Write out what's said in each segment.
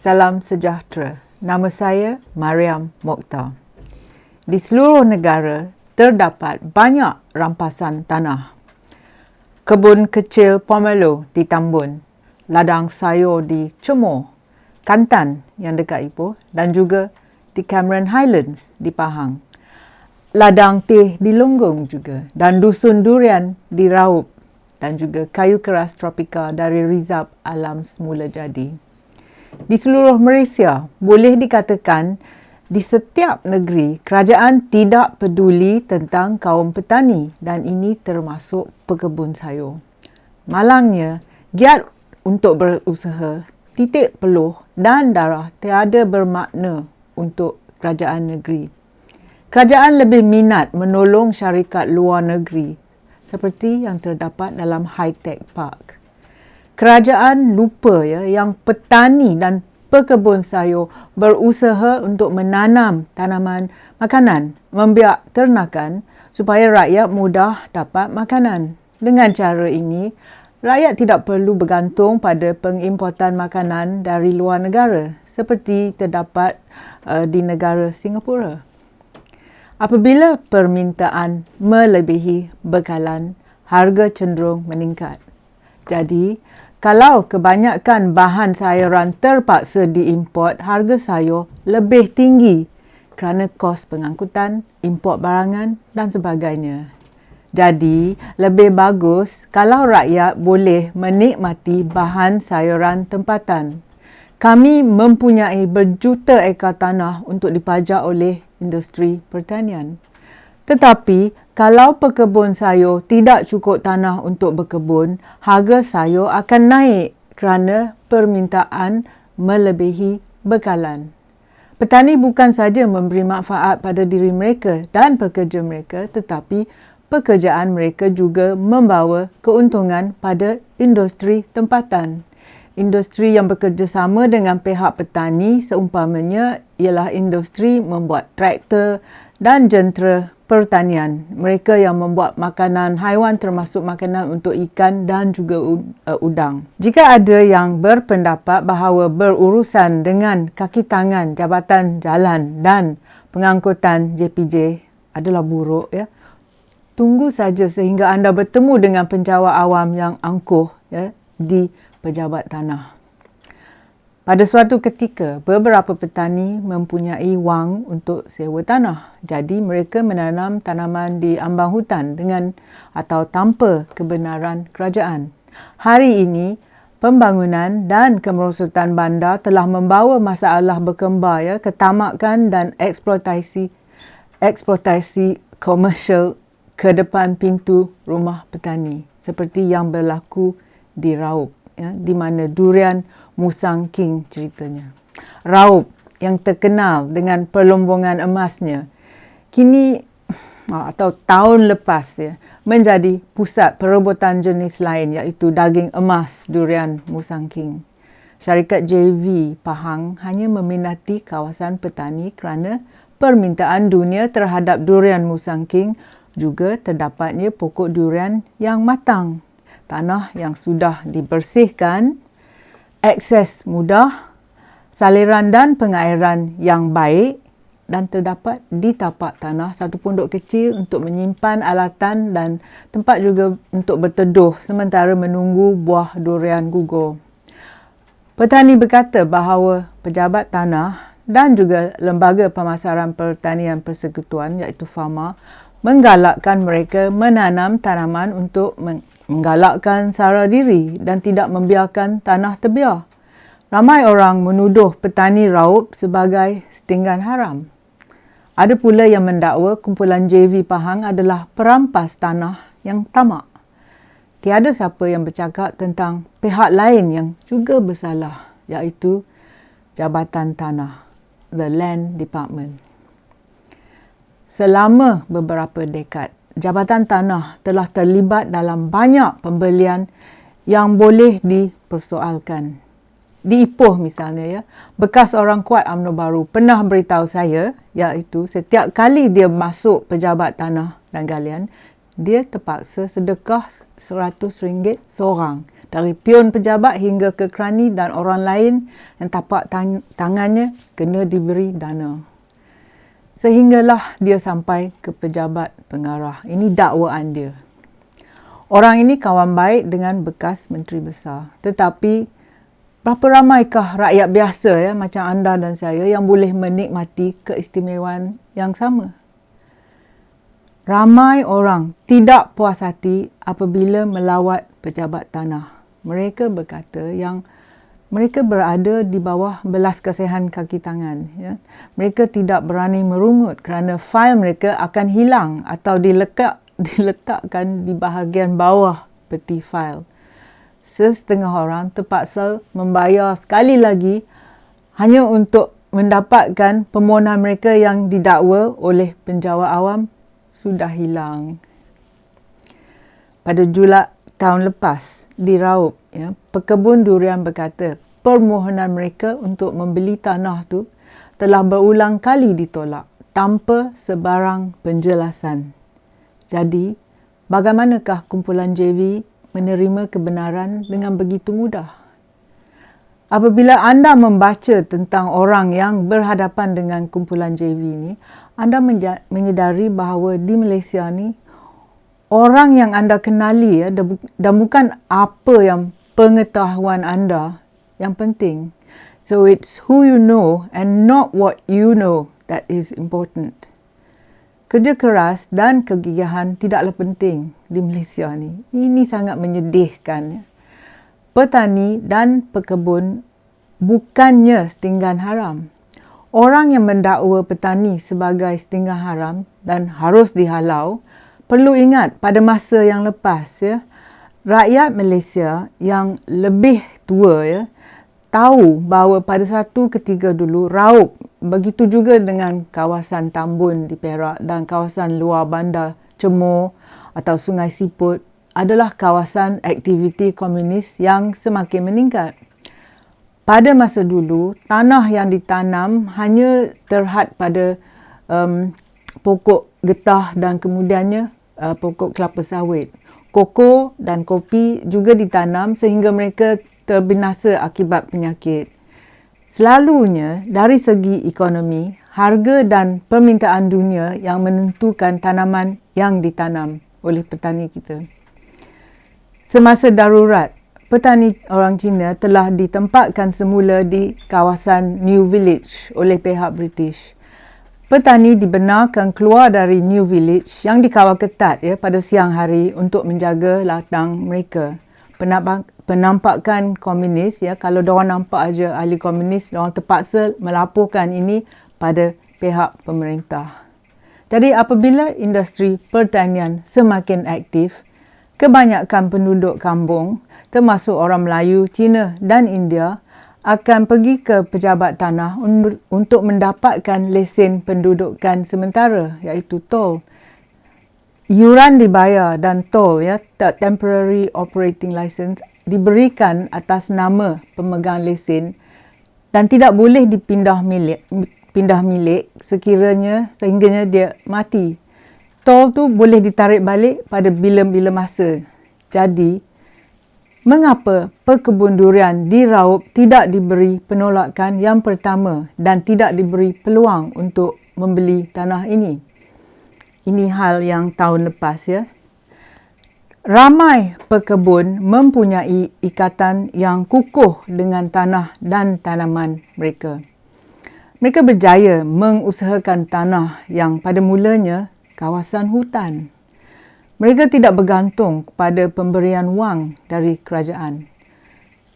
Salam sejahtera. Nama saya Mariam Mokhtar. Di seluruh negara terdapat banyak rampasan tanah. Kebun kecil pomelo di Tambun, ladang sayur di Cemor, Kantan yang dekat Ipoh dan juga di Cameron Highlands di Pahang. Ladang teh di Longgong juga dan dusun durian di Raup dan juga kayu keras tropika dari Rizab Alam Semula Jadi. Di seluruh Malaysia, boleh dikatakan di setiap negeri, kerajaan tidak peduli tentang kaum petani dan ini termasuk pekebun sayur. Malangnya, giat untuk berusaha, titik peluh dan darah tiada bermakna untuk kerajaan negeri. Kerajaan lebih minat menolong syarikat luar negeri seperti yang terdapat dalam High Tech Park. Kerajaan lupa yang petani dan pekebun sayur berusaha untuk menanam tanaman makanan, membiak ternakan supaya rakyat mudah dapat makanan. Dengan cara ini, rakyat tidak perlu bergantung pada pengimportan makanan dari luar negara seperti terdapat di negara Singapura. Apabila permintaan melebihi bekalan, harga cenderung meningkat. Jadi, kalau kebanyakan bahan sayuran terpaksa diimport, harga sayur lebih tinggi kerana kos pengangkutan, import barangan dan sebagainya. Jadi, lebih bagus kalau rakyat boleh menikmati bahan sayuran tempatan. Kami mempunyai berjuta ekar tanah untuk dipajak oleh industri pertanian. Tetapi, kalau pekebun sayur tidak cukup tanah untuk berkebun, harga sayur akan naik kerana permintaan melebihi bekalan. Petani bukan saja memberi manfaat pada diri mereka dan pekerja mereka, tetapi pekerjaan mereka juga membawa keuntungan pada industri tempatan. Industri yang bekerjasama dengan pihak petani seumpamanya ialah industri membuat traktor dan jentera pertanian. Mereka yang membuat makanan haiwan termasuk makanan untuk ikan dan juga udang. Jika ada yang berpendapat bahawa berurusan dengan kaki tangan Jabatan Jalan dan Pengangkutan JPJ adalah buruk, tunggu saja sehingga anda bertemu dengan penjawat awam yang angkuh di pejabat tanah. Pada suatu ketika, beberapa petani mempunyai wang untuk sewa tanah. Jadi, mereka menanam tanaman di ambang hutan dengan atau tanpa kebenaran kerajaan. Hari ini, pembangunan dan kemerosotan bandar telah membawa masalah berkembar ketamakan dan eksploitasi komersial ke depan pintu rumah petani seperti yang berlaku di Raup. Di mana durian Musang King ceritanya. Raup yang terkenal dengan perlombongan emasnya, kini atau tahun lepas menjadi pusat perebutan jenis lain iaitu daging emas durian Musang King. Syarikat JV Pahang hanya meminati kawasan petani kerana permintaan dunia terhadap durian Musang King juga terdapatnya pokok durian yang matang. Tanah yang sudah dibersihkan, akses mudah, saliran dan pengairan yang baik dan terdapat di tapak tanah satu pondok kecil untuk menyimpan alatan dan tempat juga untuk berteduh sementara menunggu buah durian gugur. Petani berkata bahawa pejabat tanah dan juga Lembaga Pemasaran Pertanian Persekutuan iaitu FAMA menggalakkan mereka menanam tanaman untuk menggalakkan sara diri dan tidak membiarkan tanah terbiar. Ramai orang menuduh petani Raup sebagai setinggan haram. Ada pula yang mendakwa kumpulan JV Pahang adalah perampas tanah yang tamak. Tiada siapa yang bercakap tentang pihak lain yang juga bersalah, iaitu Jabatan Tanah, the Land Department. Selama beberapa dekad, Jabatan Tanah telah terlibat dalam banyak pembelian yang boleh dipersoalkan. Di Ipoh misalnya, bekas orang kuat UMNO Baru pernah beritahu saya, iaitu setiap kali dia masuk pejabat tanah dan galian, dia terpaksa sedekah RM100 seorang dari pion pejabat hingga ke kerani dan orang lain yang tapak tangannya kena diberi dana. Sehinggalah dia sampai ke pejabat pengarah. Ini dakwaan dia. Orang ini kawan baik dengan bekas Menteri Besar. Tetapi berapa ramaikah rakyat biasa macam anda dan saya yang boleh menikmati keistimewaan yang sama? Ramai orang tidak puas hati apabila melawat pejabat tanah. Mereka berkata yang mereka berada di bawah belas kasihan kaki tangan. Mereka tidak berani merungut kerana fail mereka akan hilang atau diletakkan di bahagian bawah peti fail. Setengah orang terpaksa membayar sekali lagi hanya untuk mendapatkan permohonan mereka yang didakwa oleh penjawat awam sudah hilang. Pada Julai tahun lepas di Raub, pekebun durian berkata permohonan mereka untuk membeli tanah tu telah berulang kali ditolak tanpa sebarang penjelasan. Jadi, bagaimanakah kumpulan JV menerima kebenaran dengan begitu mudah? Apabila anda membaca tentang orang yang berhadapan dengan kumpulan JV ini, anda menyedari bahawa di Malaysia ni, orang yang anda kenali dan bukan apa yang pengetahuan anda yang penting. So it's who you know and not what you know that is important. Kerja keras dan kegigihan tidaklah penting di Malaysia ni. Ini sangat menyedihkan. Petani dan pekebun bukannya setinggan haram. Orang yang mendakwa petani sebagai setinggan haram dan harus dihalau, perlu ingat pada masa yang lepas, rakyat Malaysia yang lebih tua tahu bahawa pada satu ketika dulu Raub, begitu juga dengan kawasan Tambun di Perak dan kawasan luar bandar Cemor atau Sungai Siput adalah kawasan aktiviti komunis yang semakin meningkat. Pada masa dulu, tanah yang ditanam hanya terhad pada pokok getah dan kemudiannya pokok kelapa sawit. Koko dan kopi juga ditanam sehingga mereka terbinasa akibat penyakit. Selalunya, dari segi ekonomi, harga dan permintaan dunia yang menentukan tanaman yang ditanam oleh petani kita. Semasa darurat, petani orang Cina telah ditempatkan semula di kawasan New Village oleh pihak British. Petani dibenarkan keluar dari New Village yang dikawal ketat pada siang hari untuk menjaga ladang mereka. Penampakan komunis, kalau diorang nampak aja ahli komunis, diorang terpaksa melaporkan ini pada pihak pemerintah. Jadi apabila industri pertanian semakin aktif, kebanyakan penduduk kampung, termasuk orang Melayu, Cina dan India, akan pergi ke pejabat tanah untuk mendapatkan lesen pendudukan sementara, iaitu tol. Yuran dibayar dan tol, temporary operating license, diberikan atas nama pemegang lesen dan tidak boleh dipindah milik sekiranya sehingganya dia mati. Tol tu boleh ditarik balik pada bila-bila masa. Jadi, mengapa pekebun durian di Raub tidak diberi penolakan yang pertama dan tidak diberi peluang untuk membeli tanah ini? Ini hal yang tahun lepas Ramai pekebun mempunyai ikatan yang kukuh dengan tanah dan tanaman mereka. Mereka berjaya mengusahakan tanah yang pada mulanya kawasan hutan. Mereka tidak bergantung kepada pemberian wang dari kerajaan.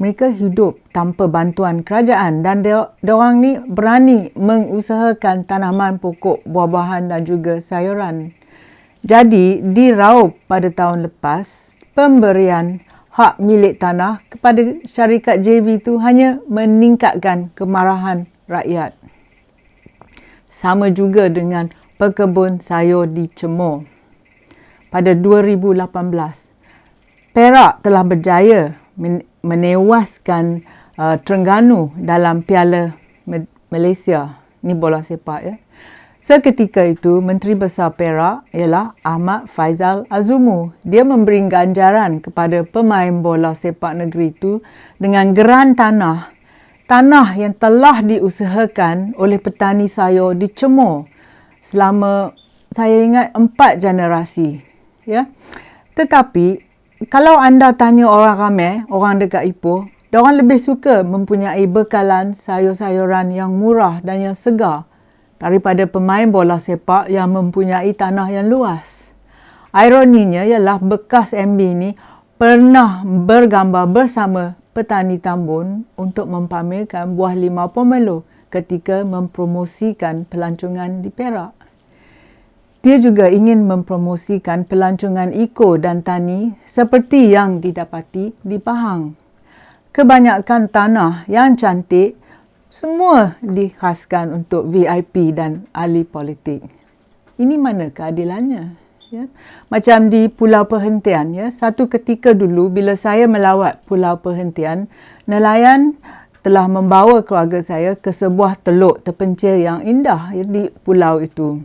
Mereka hidup tanpa bantuan kerajaan dan diorang ni berani mengusahakan tanaman pokok, buah-buahan dan juga sayuran. Jadi, di Raub pada tahun lepas, pemberian hak milik tanah kepada syarikat JV itu hanya meningkatkan kemarahan rakyat. Sama juga dengan pekebun sayur di Cemor. Pada 2018, Perak telah berjaya menewaskan Terengganu dalam Piala Malaysia. Ni bola sepak Seketika itu, Menteri Besar Perak ialah Ahmad Faizal Azumu. Dia memberi ganjaran kepada pemain bola sepak negeri itu dengan geran tanah. Tanah yang telah diusahakan oleh petani sayur dicemur selama, saya ingat, 4 generasi. Ya. Tetapi, kalau anda tanya orang ramai, orang dekat Ipoh, diorang lebih suka mempunyai bekalan sayur-sayuran yang murah dan yang segar daripada pemain bola sepak yang mempunyai tanah yang luas. Ironinya ialah bekas MB ni pernah bergambar bersama petani tambun untuk mempamerkan buah limau pomelo ketika mempromosikan pelancongan di Perak. Dia juga ingin mempromosikan pelancongan eco dan tani seperti yang didapati di Pahang. Kebanyakan tanah yang cantik semua dikhaskan untuk VIP dan ahli politik. Ini mana keadilannya? Ya? Macam di Pulau Perhentian, ya, satu ketika dulu bila saya melawat Pulau Perhentian, nelayan telah membawa keluarga saya ke sebuah teluk terpencil yang indah, ya, di pulau itu.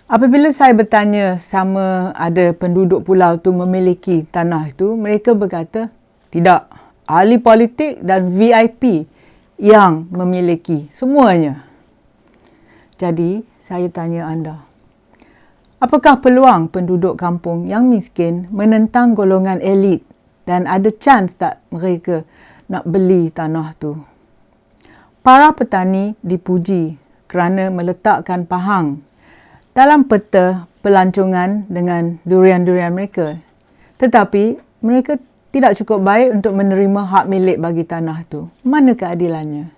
Apabila saya bertanya sama ada penduduk pulau itu memiliki tanah itu, mereka berkata, tidak, ahli politik dan VIP yang memiliki semuanya. Jadi, saya tanya anda, apakah peluang penduduk kampung yang miskin menentang golongan elit dan ada chance tak mereka nak beli tanah tu? Para petani dipuji kerana meletakkan Pahang dalam peta pelancongan dengan durian-durian mereka. Tetapi, mereka tidak cukup baik untuk menerima hak milik bagi tanah itu. Mana keadilannya?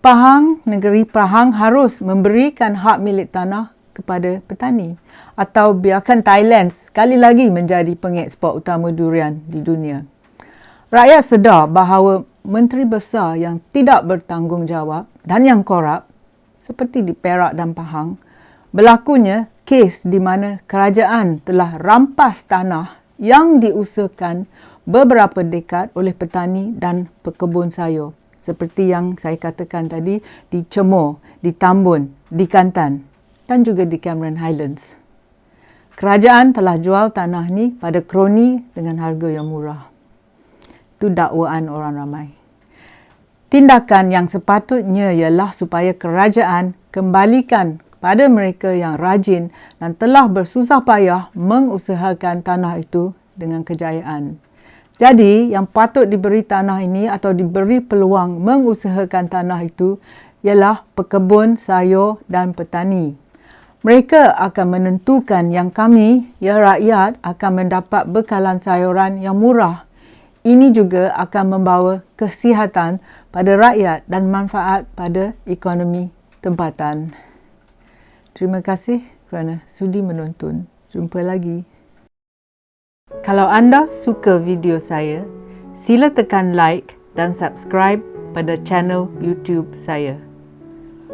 Pahang, negeri Pahang harus memberikan hak milik tanah kepada petani. Atau biarkan Thailand sekali lagi menjadi pengekspor utama durian di dunia. Rakyat sedar bahawa menteri besar yang tidak bertanggungjawab dan yang korup, seperti di Perak dan Pahang, berlakunya kes di mana kerajaan telah rampas tanah yang diusahakan beberapa dekad oleh petani dan pekebun sayur. Seperti yang saya katakan tadi, di Cemor, di Tambun, di Kantan dan juga di Cameron Highlands. Kerajaan telah jual tanah ni pada kroni dengan harga yang murah. Itu dakwaan orang ramai. Tindakan yang sepatutnya ialah supaya kerajaan kembalikan kepada mereka yang rajin dan telah bersusah payah mengusahakan tanah itu dengan kejayaan. Jadi, yang patut diberi tanah ini atau diberi peluang mengusahakan tanah itu ialah pekebun sayur dan petani. Mereka akan menentukan yang kami, ya rakyat, akan mendapat bekalan sayuran yang murah. Ini juga akan membawa kesihatan pada rakyat dan manfaat pada ekonomi tempatan. Terima kasih kerana sudi menonton. Jumpa lagi. Kalau anda suka video saya, sila tekan like dan subscribe pada channel YouTube saya.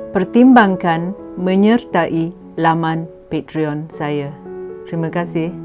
Pertimbangkan menyertai laman Patreon saya. Terima kasih.